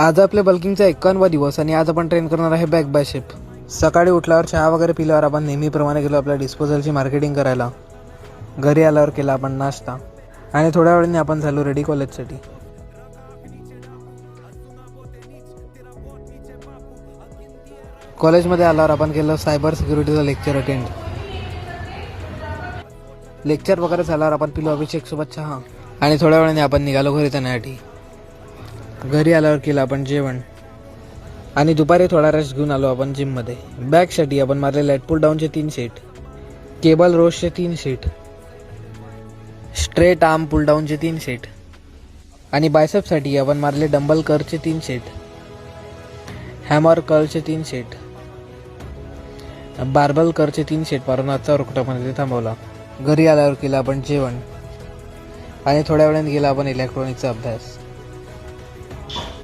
आज आपल्या बल्किंगचा 51वा दिवस आणि आज आपण ट्रेन करणार आहे बॅक बायसेप. सकाळी उठल्यावर चहा वगैरे पिल्यावर आपण नेहमीप्रमाणे गेलो आपल्या डिस्पोजलची मार्केटिंग करायला. घरी आल्यावर केला आपण नाश्ता आणि थोड्या वेळाने आपण झालो रेडी कॉलेजसाठी. कॉलेजमध्ये आल्यावर आपण केलं सायबर सिक्युरिटीचं लेक्चर अटेंड. लेक्चर वगैरे झाल्यावर आपण पिलो अभिषेकसोबत चहा आणि थोड्या वेळाने आपण निघालो घरी जाण्यासाठी. घरी आल्यावर केलं आपण जेवण आणि दुपारी थोडा रेस्ट घेऊन आलो आपण जिममध्ये. बॅकसाठी आपण मारले लॅट पुल डाऊनचे 3 सेट, केबल रोजचे 3 सेट, स्ट्रेट आर्म पुल डाऊनचे 3 सेट आणि बायसेपसाठी आपण मारले डंबल कर्लचे 3 सेट, हॅमर कर्लचे 3 सेट, बार्बल कर्लचे 3 सेट मारून आजचा वर्कआउट आपण इथे थांबवला. घरी आल्यावर केलं आपण जेवण आणि थोड्या वेळाने गेला आपण इलेक्ट्रॉनिकचा अभ्यास.